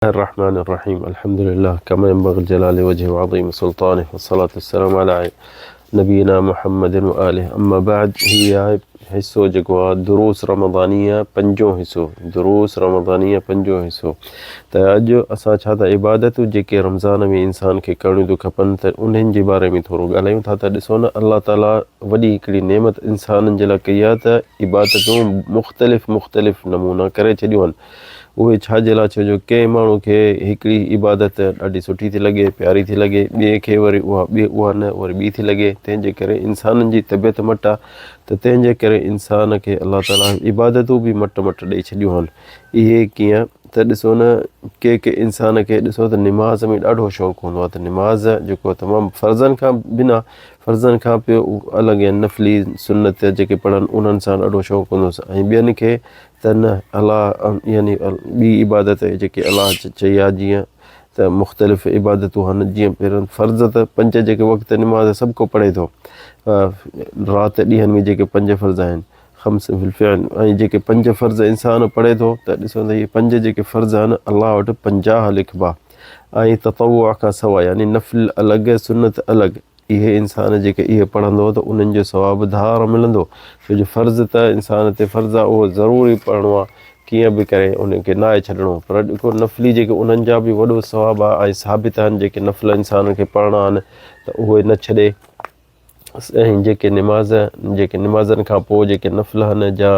الرحمن الرحيم الحمد لله كما ينبغي الجلال وجهه وعظيم سلطانه والصلاة والسلام على نبينا محمد وآله أما بعد هي حصو जेको आहे दुरूस रमज़ानिया पंजो हिसो दुरूस रमज़ानिया पंजो हिसो त अॼु असां छा त इबादतूं जेके रमज़ान में इंसान खे करणियूं थो खपनि त उन्हनि जे बारे में थोरो ॻाल्हायूं था। त ॾिसो न अल्लाह ताला वॾी हिकिड़ी नेमत इंसाननि जे लाइ कई आहे त इबादतूं मुख़्तलिफ़ नमूना करे छॾियूं आहिनि। उहे छाजे लाइ छो जो कंहिं माण्हू खे हिकिड़ी इबादत ॾाढी सुठी थी लॻे प्यारी थी लॻे ॿिए खे वरी उहा न वरी ॿी थी लॻे, तंहिंजे करे इंसाननि जी तबियत मट आहे त तंहिंजे करे इंसान खे अल्लाह ताला इबादतूं बि मट ॾेई छॾियूं आहिनि। इहे कीअं त ॾिसो न के इंसान खे ॾिसो त निमाज़ में ॾाढो शौक़ु हूंदो आहे त निमाज़ जेको तमामु फ़र्ज़नि खां पियो अलॻि या नफ़ली सुन्नत जेके पढ़नि उन्हनि सां ॾाढो शौक़ु हूंदोसि ऐं ॿियनि खे त न अलाह यानी ॿी इबादत जेके अलाह चई आहे जीअं त मुख़्तलिफ़ इबादतूं आहिनि। जीअं पहिरियों फ़र्ज़ त पंज जेके वक़्त निमाज़ सभु को पढ़े थो, राति ॾींहंनि में जेके पंज फ़र्ज़ आहिनि ख़म्स फ़िल ऐं जेके पंज फ़र्ज़ इंसान पढ़े थो त ॾिसो त इहे पंज जेके फ़र्ज़ आहिनि अलाह वटि 50 लिखबा ऐं ततव्वुअ खां सवाइ यानी नफ़िल अलॻि सुन्नत अलॻि। इहे इंसान जेके इहे पढ़ंदो त उन्हनि जो सवाबु धार मिलंदो, छो जो फ़र्ज़ त इंसान ते फ़र्ज़ु आहे उहो ज़रूरी पढ़णो आहे कीअं बि करे उनखे न आहे छॾिणो, पर जेको नफ़ली जेके उन्हनि जा बि वॾो सवाबु आहे ऐं साबित आहिनि जेके नफ़िल इंसान खे पढ़णा आहिनि त उहे न छॾे। ऐं जेके निमाज़नि खां पोइ जेके नफ़िल आहिनि जा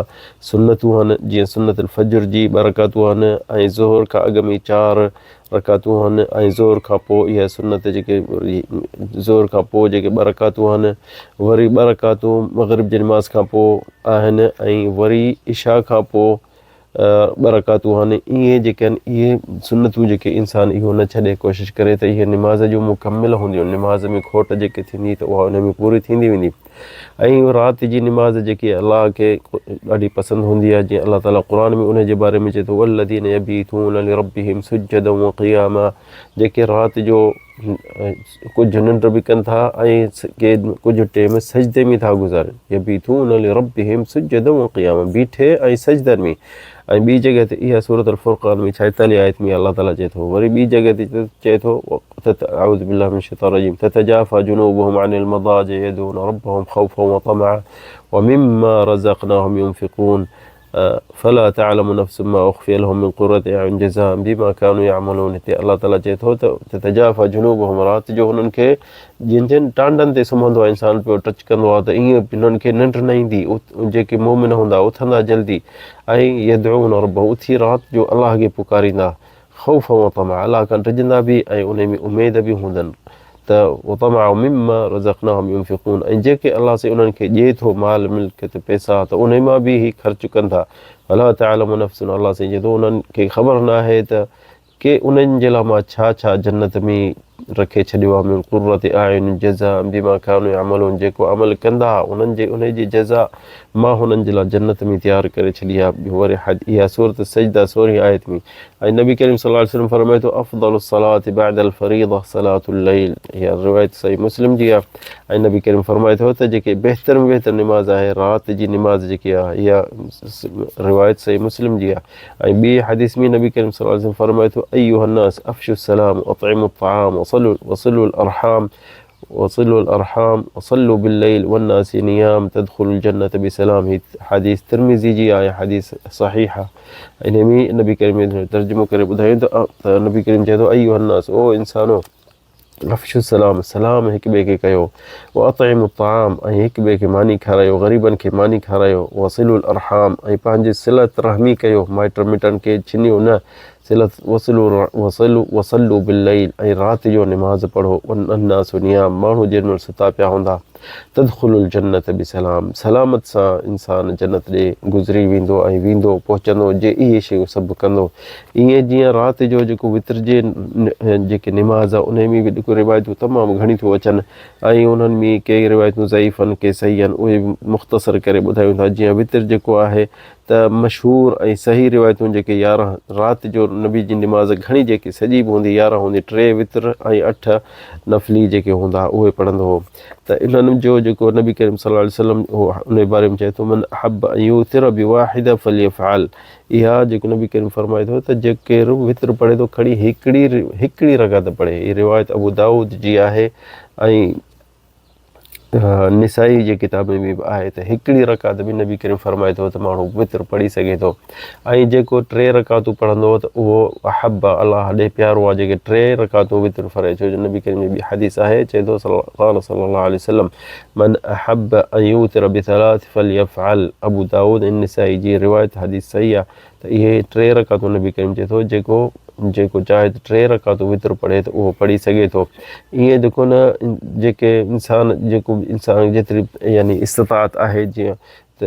सुन्नतूं आहिनि जीअं सुन्नतुल फ़ज्र जी 2 रकातूं आहिनि ऐं ज़ोहर खां अॻु में 4 रकातूं आहिनि ऐं ज़ोहर खां पोइ इहा सुन्नत जेके ज़ोहर खां पोइ जेके 2 रकातूं आहिनि, वरी 2 रकातूं मग़रिब जी निमाज़ खां पोइ आहिनि ऐं वरी इशा खां पोइ 2 रकातूं आहिनि। इहे जेके आहिनि इहे सुन्नतूं जेके इंसान इहो न छॾे कोशिशि करे त इहे निमाज़ जूं मुकमिल हूंदियूं, निमाज़ में खोट जेके थींदी त उहा उन में पूरी थींदी वेंदी। ऐं राति जी निमाज़ जेकी अलाह खे ॾाढी पसंदि हूंदी आहे, जीअं अलाह ताला क़ुर में उन जे बारे में चए थो वल्लज़ीन यबीतून लिरब्बिहिम सुज्जदन व क़ियामा, जेके राति जो कुझु निंड बि कनि था ऐं के कुझु टाइम सजदे में था गुज़ारनि। यबीतून लिरब्बिहिम सुज्जदन व क़ियामा, बीठे ऐं सजदनि में। ऐं ॿी जॻह ते इहा सूरतुल फ़ुरक़ान में 46 आयत में अलाह ताला चए थो, वरी ॿी जॻह ते चए थो अऊज़ु बिल्लाहि मिनश शैतानिर रजीम ततजाफ़ा जुनूबुहुम अनिल मदाजिअ यदऊन रब्बहुम ख़ौफ़न व तमअन व मिम्मा रज़क़नाहुम युनफ़िक़ून फला तअलमु नफ़्सुम मा उख़फ़िय लहुम मिन क़ुर्रति अयुन जज़ाअन बिमा कानू यअमलून। हिते अलाह ताला चए थो त ततजाफ़ा जुनूबुहुम, राति जो हुननि खे जिन टांडनि ते सुम्हंदो आहे इंसान पियो टच कंदो आहे त ईअं हुननि खे निंड न ईंदी, जेके मोमिन हूंदा उथंदा जल्दी ऐं यदऊन रब्बहुम उथी राति जो अलाह खे पुकारींदा ख़ौफ़न व तमअन, अलाह खां डिॼंदा बि ऐं उन में उमेद बि हूंदनि त व तमअन मिम्मा रज़क़नाहुम युनफ़िक़ून, ऐं जेके अलाह से उन्हनि खे ॾिए थो माल मिल्कियत पैसा त उन मां बि ख़र्च कनि था। फला तअलमु नफ़्सुन, अलाह से चए थो उन्हनि खे ख़बर न आहे त के उन्हनि जे लाइ मां छा जन्नत में रखे छॾियो आहे, मिन क़ुर्रति अयुन जज़ाअन बिमा कानू यअमलून, जेको अमल कंदा उन जी जज़ा मां हुननि जे लाइ जन्नत में तयारु करे छॾी आहे। वरी इहा सूरत सजदा 16 आयत में ऐं नबी करीम सल्लल्लाहु अलैहि वसल्लम फरमाए थो अफ़ज़लुस सलाति बअदल फ़रीज़ा सलातुल लैल, इहा रिवायत सही मुस्लिम जी आहे। ऐं नबी करीम फरमाए थो त जेके बहितर में बहितर निमाज़ आहे राति जी निमाज़ जेकी आहे इहा रिवायत सही मुस्लिम जी आहे। ऐं ॿी हदीस में नबी करीम सल्लल्लाहु अलैहि वसल्लम फरमाए थो अय्युहन्नास अफ़शुस सलाम अतइमुत तआम वसिलुल अरहाम वसल्लू बिल्लैल वन्नास नियाम तदख़ुलुल जन्नत बिसलाम। ही हदीस तिर्मिज़ी जी आहे, हदीस सहीह आहे। इन में नबी करीम तर्जुमो करे ॿुधायूं त नबी करीम चए थो अय्युहन्नास, ओ इंसानो, अफ़शुस सलाम, सलाम हिक ॿिए खे कयो, व अतइमुत तआम, ऐं हिक ॿिए खे मानी खारायो, ग़रीबनि खे मानी खारायो, वसिलुल अरहाम, ऐं पंहिंजी सिलत रहमी कयो, माइट मिटनि खे छिनियो न, सिलत वसल्लू बिल्लैल, ऐं राति जो निमाज़ पढ़ो, वन्नास नियाम, माण्हू जेॾी महिल सुता पिया हूंदा, तदख़ुलुल जन्नत बिसलाम, सलामत सां इंसान जन्नत ॾे गुज़री वेंदो ऐं वेंदो पहुचंदो जे इहे शयूं सभु कंदो। ईअं जीअं राति जो जेको वितर जे जेके निमाज़ आहे उन में बि जेको रिवायतूं तमामु घणी थियूं अचनि ऐं उन्हनि में के रिवायतूं ज़ईफ़ आहिनि के सही आहिनि, उहे मुख़्तसर करे ॿुधायूं था। जीअं वितर जेको आहे त मशहूरु ऐं सही रिवायतूं जेके 11 राति जो नबी जी निमाज़ घणी जेकी सॼी बि हूंदी 11 हूंदी, 3 वितर ऐं 8 नफ़ली जेके हूंदा उहे पढ़ंदो हो। त इन्हनि जो जेको नबी करीम सल्लल्लाहु अलैहि वसल्लम उन बारे में चए थो मन अहब अन यूतिर बिवाहिदा फलियफ़अल, इहा जेको नबी करीम फरमाए थो त जेके वितर पढ़े थो खणी हिकिड़ी रकात पढ़े। हीअ रिवायत अबू दाऊद जी आहे ऐं निसाई जे किताब में बि आहे त हिकिड़ी रकात बि नबी करीम फरमाए थो त माण्हू वितर पढ़ी सघे थो। ऐं जेको 3 रकातूं पढ़ंदो त उहो अहब अलाह ॾे प्यारो आहे, जेके 3 रकातूं वितर पढ़े। छो जो नबी करीम जी ॿी हदीस आहे, चए थो क़ाल सल्लल्लाहु अलैहि वसल्लम मन अहब अन यूतिर बिथलाथ फलियफ़अल। अबू दाऊद ऐं निसाई जी रिवायत हदीस सही आहे त इहे 3 रकातूं नबी करीम चए थो जेको चाहे त 3 रकातूं वितर पढ़े त उहो पढ़ी सघे थो। ईअं जेको न जेके इंसान जेतिरी यानी इस्तिताअत आहे, जीअं त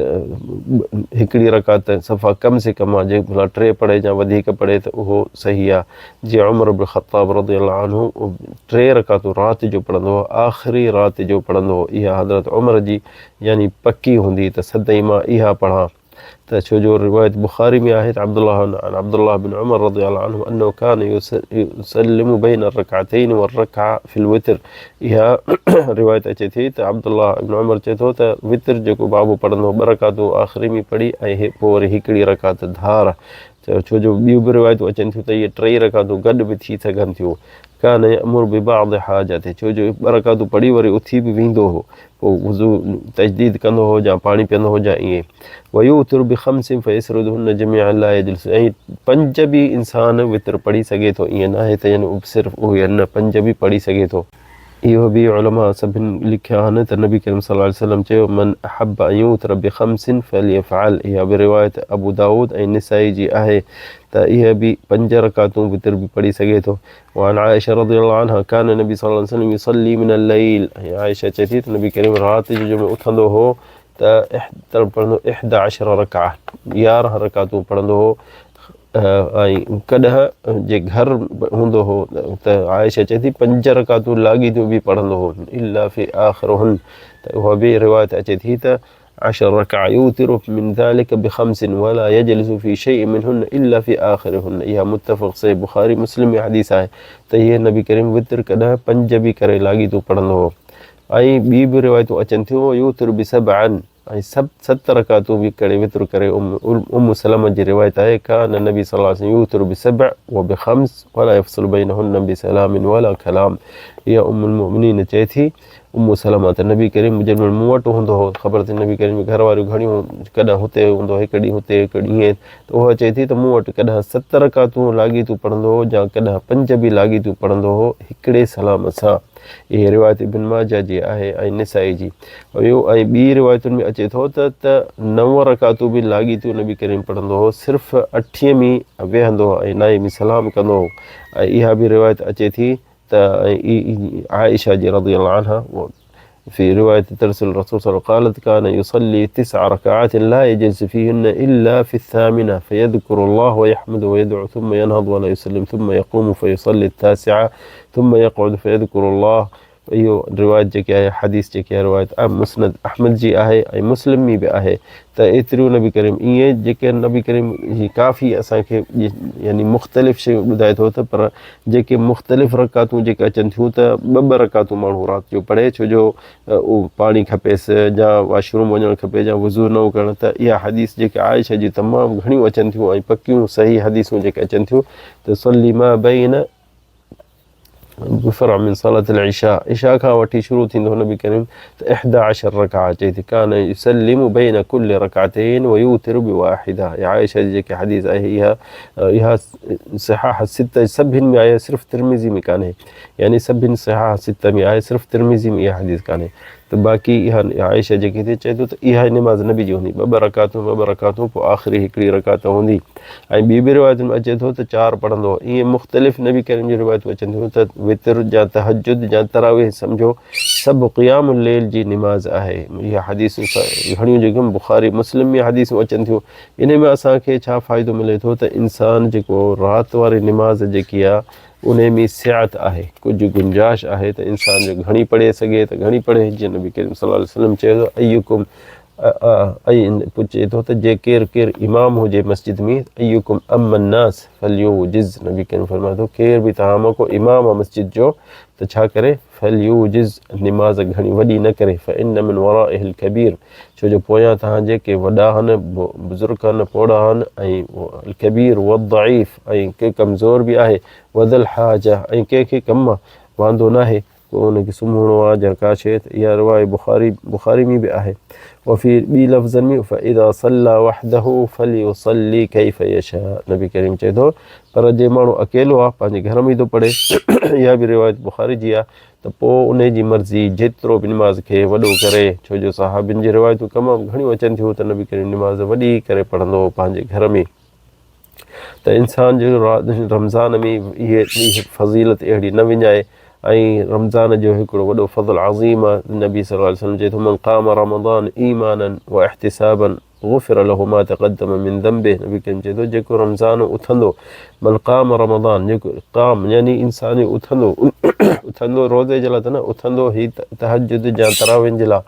हिकिड़ी रकात सफ़ा कम से कम आहे, जेको भला 3 पढ़े या वधीक पढ़े त उहो सही आहे। जीअं उमर इब्न ख़त्ताब रज़ियल्लाहु अन्हु 3 रकातूं राति जो पढ़ंदो हो, आख़िरी राति जो पढ़ंदो हो। इहा हज़रत उमर जी यानी पकी हूंदी त सदाईं मां इहा पढ़ां। त छो जो रिवायत बुखारी में आहे त अब्दुल्लाह बिन उमर रज़ियल्लाहु अन्हु अन्नहु कान युसल्लिमु बैन अर्रकअतैन वररकअ फिल वितर। इहा रिवायत अचे थी त अब्दुल्लाह बिन उमर चए थो त वितर जेको बाबू पढ़ंदो 2 रकातूं आख़िरी में पढ़ी ऐं पोइ वरी हिकिड़ी रकात धार। छो जो ॿियूं बि रिवायतूं अचनि थियूं त इहे 3 रकातूं गॾु बि थी सघनि थियूं। कान यअमुरु बिबअद हाजत, छो जो 2 रकातूं पढ़ी वरी उथी बि वेंदो हो, पोइ वुज़ू तजदीद कंदो हो या पाणी पीअंदो हो या ईअं। वयूतिरु बिख़म्सिन फयसरुदुहुन्न जमीअन ला यजलिस, ऐं 5 बि इंसान वितर पढ़ी सघे थो। ईअं न आहे त यानी सिर्फ़ु उहे न 5 बि पढ़ी सघे थो। इहो बि उलमा सभिनी लिखिया आहिनि त नबी करीम सल्लल्लाहु अलैहि वसल्लम चयो मन अहब अन यूतिर बिख़म्सिन फलियफ़अल। इहा बि रिवायत अबू दाऊद ऐं निसाई जी आहे त इहा बि 5 रकातूं वितर बि पढ़ी सघे थो। वअन आयशा रज़ियल्लाहु अन्हा कान नबी सल्लल्लाहु अलैहि वसल्लम युसल्ली मिनल लैल, ऐं आयशा चए थी त नबी करीम राति जो जॾहिं उथंदो हो त पढ़ंदो 11 रकात, 11 रकातूं पढ़ंदो हो। ऐं कॾहिं जे घर हूंदो हो त आयशा चए थी 5 रकातूं लाॻीतियूं बि पढ़ंदो हो, इल्ला फी आख़िरहुन। त उहा बि रिवायत अचे थी त 10 रकात यूतिरु मिन ज़ालिक बिख़म्सिन वला यजलिसु फी शैइन मिनहुन इल्ला फी आख़िरहुन। इहा मुत्तफ़क़ सही बुखारी मुस्लिम में हदीस आहे त इहे नबी करीम वितर कॾहिं 5 बि करे लाॻीतियूं पढ़ंदो हो। ऐं ॿी बि रिवायतूं अचनि थियूं यूतिरु बिसबअन, ऐं 7 रकातूं बि करे वितर करे। उम्मु सलमा जी रिवायत आहे कान नबी सल्लल्लाहु अलैहि वसल्लम यूतिरु बिसबअ व बिख़म्स वला यफ़्सुलु बैनहुन्न बिसलामिन वला कलाम। इहा उम्मुल मोमिनीन चए थी उम्मु सलमा त नबी करीम जंहिं महिल मूं वटि हूंदो हो, ख़बर थी नबी करीम घर वारियूं घणियूं कॾहिं हुते हूंदो, हिकु ॾींहुं हुते हिकु ॾींहुं ईअं, त उहा चए थी त मूं वटि कॾहिं 7 रकातूं लाॻीतियूं पढ़ंदो हो या कॾहिं 5 बि लाॻीतियूं पढ़ंदो हो हिकिड़े सलाम सां। इहा रिवायत इब्न माजा जी आहे ऐं निसाई जी। ऐं ॿी रिवायतुनि में अचे थो त 9 रकातूं बि लाॻीतियूं नबी करीम पढ़ंदो हो, सिर्फ़ु 8 में वेहंदो हो ऐं 9 में सलाम कंदो हो। ऐं इहा बि रिवायत अचे थी त आयशा जी रज़ियल्लाहु अन्हा في رواية ترسل الرسول صلى الله عليه وسلم قالت كان يصلي 9 ركعات لا يجلس فيهن إلا في الثامنة فيذكر الله ويحمد ويدعو ثم ينهض ولا يسلم ثم يقوم فيصلي 9 ثم يقعد فيذكر الله। इहो रिवायत जेकी आहे हदीस जेकी आहे रिवायत मुस्नद अहमद जी आहे ऐं मुस्लिम में बि आहे। त एतिरियूं नबी करीम ईअं जेके नबी करीम जी काफ़ी असांखे यानी मुख़्तलिफ़ शयूं ॿुधाए थो त पर जेके मुख़्तलिफ़ रकातूं जेके अचनि थियूं त 2 रकातूं माण्हू राति जो पढ़े, छो जो उहो पाणी खपेसि या वॉशरूम वञणु खपे या वुज़ू न करणु। त इहा हदीस जेके आयशा जी तमामु घणियूं अचनि थियूं ऐं पकियूं सही हदीसूं जेके अचनि थियूं त सल्ली मा बैन गुफ़र मिन सलातिल इशा खां वठी शुरू थींदो नबी करीम त 11 रकात चए थी कान युसल्लिमु बैन कुल्लि रकातैन व यूतिरु बिवाहिदा। आयशा जी जेकी हदीस आहे इहा सहाह 6 सभिनि में आहे, सिर्फ़ु तिरमिज़ी में कान्हे, यानी सभिनि सहाह 6 में आहे, सिर्फ़ु तिरमिज़ी में इहा हदीस कान्हे। त बाक़ी इहा आयशा जेकी थी चए थो त इहा निमाज़ नबी जी हूंदी 2 रकातूं पोइ आख़िरी हिकिड़ी रकात हूंदी। ऐं ॿी बि रिवायत में अचे थो त 4 पढ़ंदो। ईअं मुख़्तलिफ़ नबी करीम जी रिवायतूं अचनि थियूं त वितर या तहजुद या तरावीह सम्झो सभु क़ियामुल लैल जी निमाज़ आहे। इहा हदीसूं घणियूं जेकियूं बुखारी मुस्लिम में हदीसूं अचनि थियूं। इन में असांखे छा फ़ाइदो मिले थो त इंसान जेको राति वारी निमाज़ जेकी आहे उन में सियात आहे, कुझु गुंजाइश आहे त इंसान जो घणी पढ़े सघे त घणी पढ़े। जीअं नबी करीम सल्लल्लाहु अलैहि वसल्लम चयो अय्युकुम ऐं पुछे थो त जे केरु केरु इमाम हुजे मस्जिद में अय्युकुम अम्मन नास फलयूजिज़, नबी करीम फरमाए थो केरु बि तव्हां मां को इमाम आहे मस्जिद जो त छा करे फलयूजिज़ निमाज़ घणी वॾी न करे फ़इन्न मिन वराइहिल कबीर, छो जो पोयां तव्हां जेके वॾा आहिनि बुज़ुर्ग आहिनि पोड़ा आहिनि ऐं कबीर वदईफ़ ऐं के कमज़ोर बि आहे वदल हाजा ऐं कंहिंखे कमु आहे वांदो न आहे को उनखे सुम्हणो आहे या का शइ, त इहा रिवायत बुखारी में बि आहे। वफ़ी ॿी लफ़्ज़नि में फ़इज़ा सल्ला वहदहु फलयुसल्ली कैफ़ यशा, नबी करीम चए थो पर जे माण्हू अकेलो आहे पंहिंजे घर में ई थो पढ़े इहा बि रिवायत बुखारी जी आहे त पोइ उन जी मर्ज़ी जेतिरो बि निमाज़ खे वॾो करे, छो जो सहाबियुनि जी रिवायतूं तमामु घणियूं अचनि थियूं त नबी करीम निमाज़ वॾी करे पढ़ंदो हो पंहिंजे घर में। त इंसान जो रमज़ान में इहे फज़ीलत अहिड़ी न विञाए ऐं रमज़ान जो हिकिड़ो वॾो फ़ज़ल अज़ीम आहे। नबी सल्लल्लाहु अलैहि वसल्लम चए थो मन क़ाम रमज़ान ईमानन व इहतिसाबन गुफ़िर लहु मा तक़द्दम मिन ज़ंबिहि, नबी करीम चए थो जेको रमज़ान उथंदो, मन क़ाम रमज़ान जेको क़ाम यानी इंसान उथंदो रोज़े जे लाइ त न उथंदो ही तहज्जुद या तरावीह जे लाइ,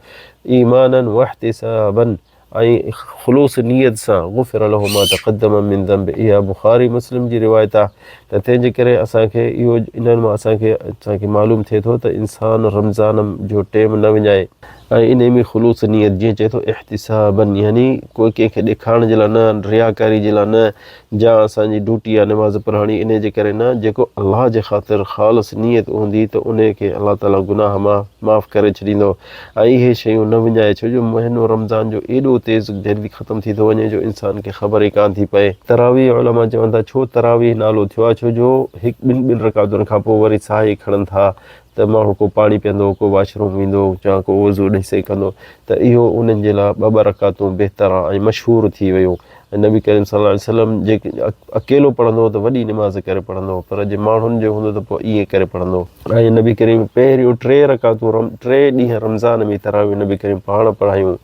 ईमानन व इहतिसाबन ऐं ख़ुलूस नियत सां गुफ़िर लहु मा तक़द्दम मिन ज़ंबिहि, इहा बुखारी मुस्लिम जी रिवायत आहे। त तंहिंजे करे असांखे इहो इन्हनि मां असांखे मालूम थिए थो त इंसान रमज़ान जो टाइम न विञाए ऐं इन में ख़ुलूस नियत जीअं चए थो इहतिसाबन यानी कोई कंहिंखे ॾेखारण जे लाइ न, रियाकारी जे लाइ न, या असांजी ड्यूटी आहे निमाज़ पढ़णी इन जे करे न, जेको अलाह जे ख़ातिर ख़ालिस नियत हूंदी त उनखे अलाह ताला गुनाह माफ़ करे छॾींदो ऐं इहे शयूं न विञाए, छो जो महीनो रमज़ान जो एॾो तेज़ जल्दी ख़तमु थी थो वञे जो इंसान खे ख़बर ई कान थी पए। तरावीह उलमा चवनि था छो तरावीह नालो थियो आहे, छो जो हिकु ॿिनि रकातुनि खां पोइ वरी साह ई खणनि था त माण्हू को पाणी पीअंदो, को वॉशरूम वेंदो या को वज़ू ॾिसे कंदो, त इहो उन्हनि जे लाइ ॿ रकातूं बहितर आहे ऐं मशहूरु थी वियो। ऐं नबी करीम सल्लल्लाहु अलैहि वसल्लम जेके अकेलो पढ़ंदो त वॾी निमाज़ करे पढ़ंदो, पर जे माण्हुनि जो हूंदो त पोइ ईअं करे पढ़ंदो। ऐं नबी करीम पहिरियों 3 रकातूं 3 ॾींहं रमज़ान में तरावीह नबी करीम पाण पढ़ायूं।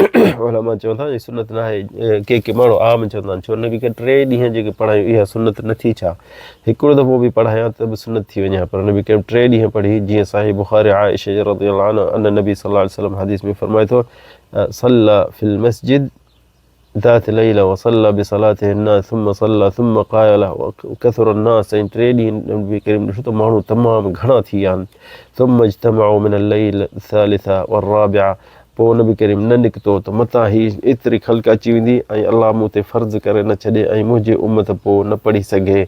उलमा चवनि था सुनत न आहे, के माण्हू आम चवंदा आहिनि छो नबी खे 3 ॾींहं जेके पढ़ायूं इहा सुनत नथी छा, हिकिड़ो दफ़ो बि पढ़ायां त बि सुनत थी वञे, पर नबी करीम 3 ॾींहं पढ़ी। जीअं साहिब बुखारी आइशा रज़ियल्लाहु अन्हा अन नबी सल्लल्लाहु अलैहि वसल्लम हदीस में फरमाए थो सल्ला फिल मस्जिद ذات ليلة وصلى بصلاته الناس ثم صلى ثم قال وكثر الناس، ऐं 3 ॾींहं नबी करीम ॾिसो त माण्हू तमामु घणा थी विया आहिनि। ثم اجتمعوا من الليل الثالثة والرابعة، पोइ नबी करीम न निकितो त मतां ही एतिरी ख़ल्क़ अची वेंदी ऐं अलाह मूं ते फ़र्ज़ु करे न छॾे ऐं मुंहिंजी उम्मत पोइ न पढ़ी सघे,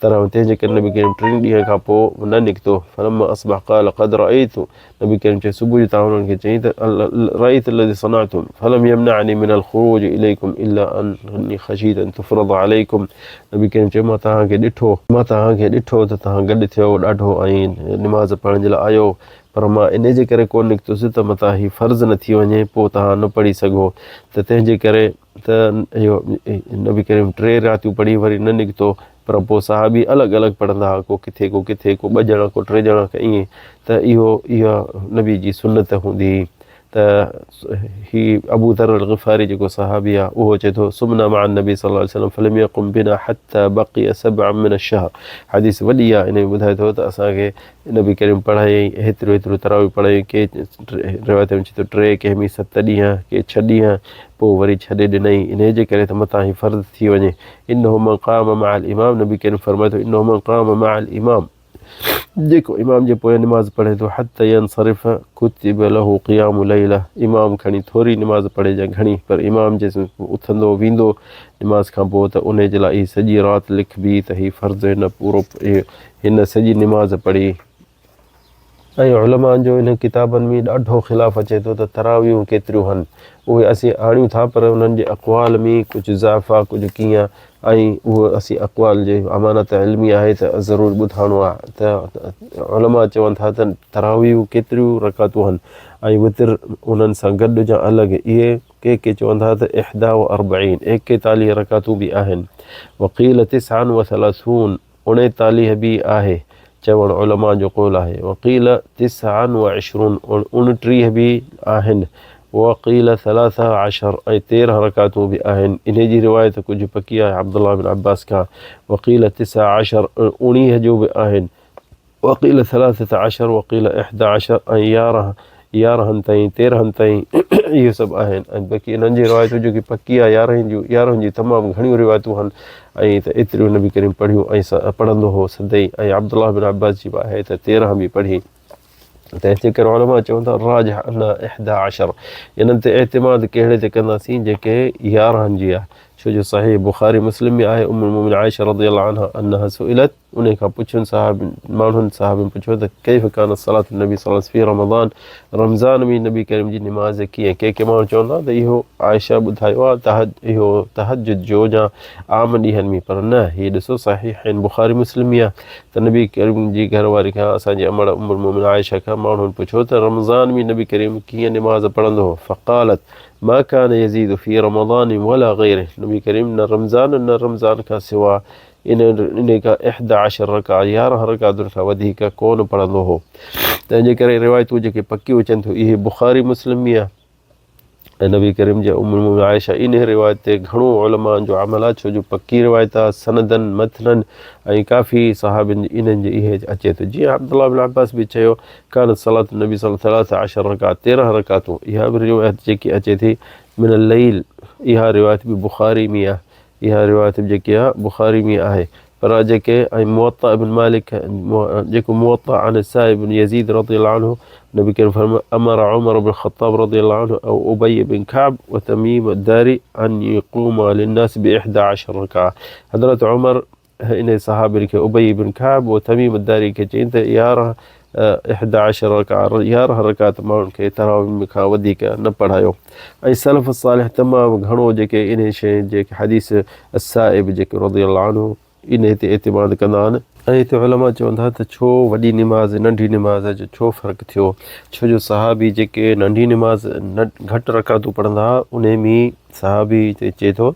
तंहिंजे करे नबी करीम 3 ॾींहं खां पोइ न निकितो। फलम्मा अस्बह क़ाल क़द रअयतु, नबी करीम चए सुबुह जो तव्हां उन्हनि खे चई त रअयतु लज़ी सनअतुम फलम यमनअनी मिनल ख़ुरूज इलैकुम इल्ला अन्नी ख़शीत अन तुफ़रद अलैकुम, नबी करीम चयो मां तव्हांखे ॾिठो त तव्हां गॾु थियो ॾाढो ऐं निमाज़ पढ़ण जे लाइ आयो, पर मां इन जे करे कोन निकितुसि त मतां ही फ़र्ज़ु न थी वञे पोइ तव्हां न पढ़ी सघो। त तंहिंजे करे त इहो नबी करीम 3 रातियूं पढ़ी वरी न निकितो, पर पोइ साहबी अलॻि अलॻि पढ़ंदा हुआ, को किथे को 2 ॼणा को 3 ॼणा ईअं, त इहा नबी जी सुन्नत हूंदी। त ही अबू ज़र अल ग़िफ़ारी जेको सहाबी आहे उहो चए थो सुम्हना मअ नबी सल्लल्लाहु अलैहि वसल्लम फलम यक़ुम बिना हत्ता बक़िय 7 मिन अश-शहर, हदीस वॾी आहे, इन में ॿुधाए थो त असांखे नबी करीम पढ़ाई हेतिरो तरावी पढ़ाई, के रिवायत में चए थो 3, कंहिं में 7 ॾींहं, के 6 ॾींहं, पोइ वरी छॾे ॾिनई इन जे करे त मतां ही फ़र्ज़ु थी वञे। इन्नहु मन क़ाम मअल इमाम, नबी करीम फरमाए थो इन्नहु मन क़ाम मअल इमाम, जेको इमाम जे पोयां निमाज़ पढ़े थो हत्ता यनसरिफ़ कुतिब लहू क़ियाम लैला, इमाम खणी थोरी निमाज़ पढ़े या घणी, पर इमाम जे उथंदो वेंदो निमाज़ खां पोइ त उन जे लाइ सॼी राति लिखबी त ही फ़र्ज़ु हिन पूरो हिन सॼी निमाज़ पढ़ी। ऐं उलमा जो इन किताबनि में ॾाढो ख़िलाफ़ अचे थो त तरावियूं केतिरियूं आहिनि, उहे असीं आणियूं था पर उन्हनि जे अक़वाल में कुझु ज़ाफ़ आहे कुझु कीअं, ऐं उहो असीं अक़वाल जे अमानत इल्मी आहे त ज़रूरु ॿुधाइणो आहे। त उलमा चवनि था त तरावियूं केतिरियूं रकातूं आहिनि ऐं वितर उन्हनि सां गॾु या अलॻि, इहे के चवनि था त 41 रकातूं बि आहिनि, वक़ील 39 39 बि आहे चवण उलमा जो कौल आहे, वक़ील 29 बि आहिनि, वक़ील 13 ऐं 13 रकातूं बि आहिनि। इन जी रिवायत कुझु पकी आहे अब्दुल्लाह बिन अब्बास खां, वक़ील 19 19 जो बि आहिनि, वक़ील 13 वक़ील 11 ऐं 11 11 ताईं 13 ताईं इहे सभु आहिनि। ऐं बाक़ी इन्हनि जी रिवायतूं जेकी पकी आहे 11 जी तमामु घणियूं रिवायतूं आहिनि ऐं त एतिरियूं नबी करीम पढ़ियूं ऐं पढ़ंदो हो सदाईं। ऐं अब्दुल्लाह बिन अब्बास जी बि आहे त 13 बि पढ़ी। त तंहिंजे करे उलमा चवनि था राज 11 इन्हनि ते एतमाद कहिड़े ते कंदासीं जेके 11 जी आहे। छो जो सही बुखारी मुस्लिम में आहे उम्मुल मोमिनीन आयशा रज़ियल्लाहु अन्हा अन्हा सुइलत उन खां पुछनि माण्हुनि साहबनि पुछियो त कैफ़ कानत सलात नबी सल्लल्लाहु अलैहि वसल्लम रमज़ान रमज़ान में नबी करीम जी निमाज़ कीअं। के माण्हू चवंदा त इहो आयशा ॿुधायो आहे इहो तहज्जुद जो या आम ॾींहंनि में, पर न हीअ ॾिसो सही आहिनि बुखारी मुस्लिम में आहे त नबी करीम जी घरवारी खां असांजी अमड़ उम्मुल मोमिनीन आयशा खां माण्हुनि पुछियो त रमज़ान में नबी करीम कीअं निमाज़ पढ़ंदो हो। फ़क़ालत मा कान यज़ीदु फ़ी रमज़ान वला ग़ैरिह नबी करीम न रमज़ान खां सिवा इन खां 11 रकात 11 रकातुनि खां वधीक कोन पढ़ंदो हो। तंहिंजे करे रिवायतूं जेके पकियूं अचनि थियूं इहे बुखारी मुस्लिम में आहे ऐं नबी करीम जे उम्मुल मोमिनीन आयशा इन रिवायत ते घणो उलमाउनि जो अमल आहे। छो जो पकी रिवायत आहे सनदनि मतननि ऐं काफ़ी सहाबिन इन्हनि जे इहे अचे थो। जीअं अब्दुल्लाह बिन अब्बास बि चयो कानत सलात नबी सल्लल्लाहु अलैहि वसल्लम 13 रकात 13 रकातूं। इहा बि रिवायत जेकी अचे थी मिनल लैल इहा रिवायत बि बुखारी में आहे। इहा रिवायत जेकी आहे बुखारी में आहे। पर जेके ऐं मुवत्ता इब्न मालिक जेको मुवत्ता अन साइब बिन यज़ीद रज़ियल्लाहु अन्हु नबी करीम फरमाया अमर उमर बिन ख़त्ताब रज़ियल्लाहु अन्हु औ उबय बिन कअब व तमीम अद-दारी अन यक़ूमा लिन्नास बि 11 रकात। हज़रत उमर इन सहाबी खे उबय बिन कअब व तमीम अद-दारी खे चई त 11 रकात 11 रकात माण्हुनि खे तरावीह खां वधीक न पढ़ायो। ऐं सलफ़ सालिह तमामु घणो जेके इन शइ जेके हदीस असाइब जेके रज़ियल्लाहु अन्हु इन ते एतमाद कंदा आहिनि। ऐं हिते उलमा चवनि था त छो वॾी निमाज़ नंढी निमाज़ जो छो फ़र्क़ु थियो। छो जो सहाबी जेके नंढी निमाज़ घटि रकातूं पढ़ंदा हुआ उन में सहाबी चए थो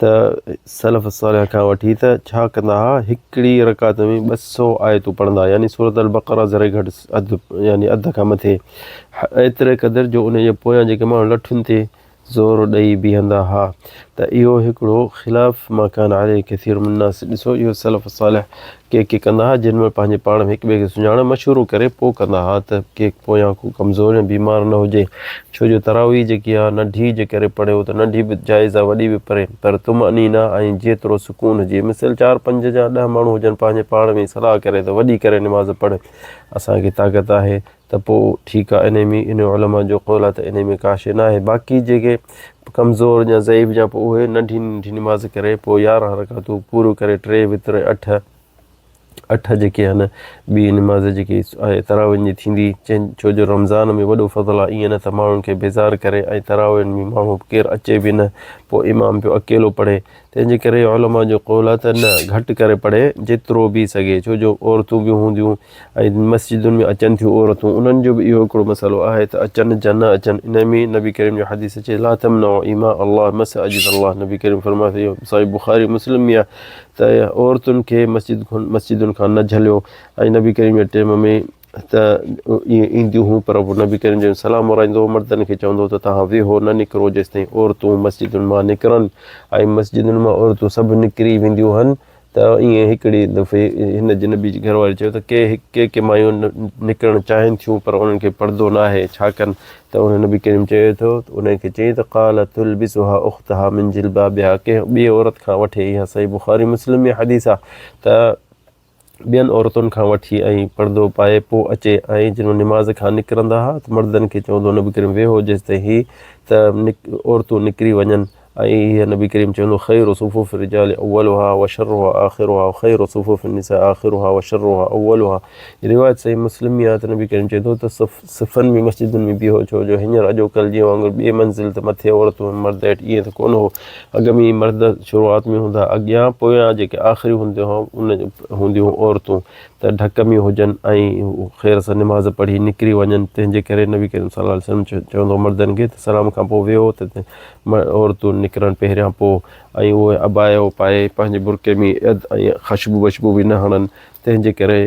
त सलफ़ सालिह खां वठी त छा कंदा हुआ हिकिड़ी रकात में 200 आयतूं पढ़ंदा यानी सूरत अल बक़रा ज़रे घटि अधु खां मथे एतिरे क़दुरु जो उन जे पोयां जेके माण्हू लठुनि ते ज़ोर ॾेई बीहंदा हुआ। त इहो हिकिड़ो ख़िलाफ़ मकान आहे कसीर मुन्नास। ॾिसो इहो सलफ़ सालिह के कंदा हुआ जिन में पंहिंजे पाण में हिक ॿिए खे सुञाण मशवरो करे पोइ कंदा हुआ त के पोयां को कमज़ोर या बीमार न हुजे। छो जो तरावी जेकी आहे नंढी जे करे पढ़ियो त नंढी बि जाइज़ आहे वॾी बि पढ़े पर तुमअनीना ऐं जेतिरो सुकून हुजे मिसाल 4 5 या 10 माण्हू हुजनि पंहिंजे पाण में सलाह करे त वॾी करे निमाज़ पढ़े असांखे ताक़त आहे त पोइ ठीकु आहे। इन में इन उलमा जो क़ौल आहे त इन में का शइ न आहे। बाक़ी जेके कमज़ोर या ज़ईफ़ या पोइ उहे नंढी निमाज़ करे पोइ 11 रकातूं पूरो करे 3 वितर 8 जेके आहिनि ॿी निमाज़ जेकी आहे तरावीह जी थींदी छो जो रमज़ान में वॾो फ़ज़ल आहे। ईअं न त माण्हुनि खे बेज़ार करे ऐं तरावीह में माण्हू केरु अचे बि न पोइ इमाम पियो अकेलो पढ़े। तंहिंजे करे उलमा जो क़ौल आहे त न घटि करे पढ़े जेतिरो बि सघे। छो जो औरतूं बि हूंदियूं ऐं मस्जिदुनि में अचनि थियूं औरतूं उन्हनि जो बि इहो हिकिड़ो मसइलो आहे त अचनि या न अचनि। इन में नबी करीम जो हदीस अचे ला तमनउ इमा अल्लाह मसाजिद अल्लाह नबी करीम फरमायो इहो सही बुखारी मुस्लिम में आहे त औरतुनि खे मस्जिदुनि खां न झलियो। ऐं नबी करीम जे टाइम में त ईअं ईंदियूं हुयूं पर पोइ नबी करीम जो सलाम वराईंदो मर्दनि खे चवंदो त तव्हां वेहो न निकिरो जेसिताईं औरतूं मस्जिदुनि मां निकिरनि। ऐं मस्जिदुनि मां औरतूं सभु निकिरी वेंदियूं आहिनि त ईअं हिकिड़ी दफ़े हिन जे नबी जी घरवारी चयो त के मायूं निकिरणु चाहिनि थियूं पर उन्हनि खे पर्दो न आहे छा कनि त उन नबी करीम चए थो उनखे चई त क़ाल तुलबिसुहा उख़्तहा मिन जिलबाबिहा कंहिं ॿिए औरत खां वठे। इहा सही बुखारी मुस्लिम में हदीस आहे त ॿियनि औरतुनि खां वठी ऐं पर्दो पाए पोइ अचे ऐं जिन निमाज़ खां निकिरंदा हुआ त मर्दनि खे चवंदो नबी करीम वेहो जेसिताईं ही त औरतूं निकिरी वञनि। ऐं हीअ नबी करीम चवंदो ख़ैरु सुफ़ूफ़ रिजाल अव्वलुहा व शर्रुहा आख़िरुहा व ख़ैरु सुफ़ूफ़ निसा आख़िरुहा व शर्रुहा अव्वलुहा। रिवायत सही मुस्लिम में आहे त नबी करीम चए थो त सिफ़नि में मस्जिदुनि में बीहो। छो जो हींअर अॼोकल्ह जीअं वांगुरु ॿिए मंज़िल त मथे औरतूं मर्द हेठि ईअं त कोन हो। अॻ में मर्द शुरूआत में हूंदा अॻियां पोयां जेके आख़िरी हूंदियूं औरतूं त ढक में हुजनि ऐं ख़ैर सां निमाज़ पढ़ी निकिरी वञनि। तंहिंजे करे नबी करीम सल्लल्लाहु अलैहि वसल्लम चवंदो मर्दनि खे त सलाम खां पोइ वेहो त औरतूं निकिरनि पहिरियां पोइ ऐं उहे अबायो पाए पंहिंजे बुरके में ऐं ख़ुशबू वशबू बि न हणनि। तंहिंजे करे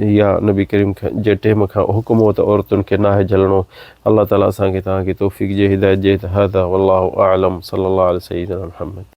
इहा नबी करीम जे टाइम खां हुकुम हो त औरतुनि खे नाहे झलणो। अल्लाह ताला असांखे तव्हांखे तौफ़ीक़ जे हिदायत जे त हदा वल्लाहु आलम सल्लल्लाहु अलैहि सय्यिदना मुहम्मद।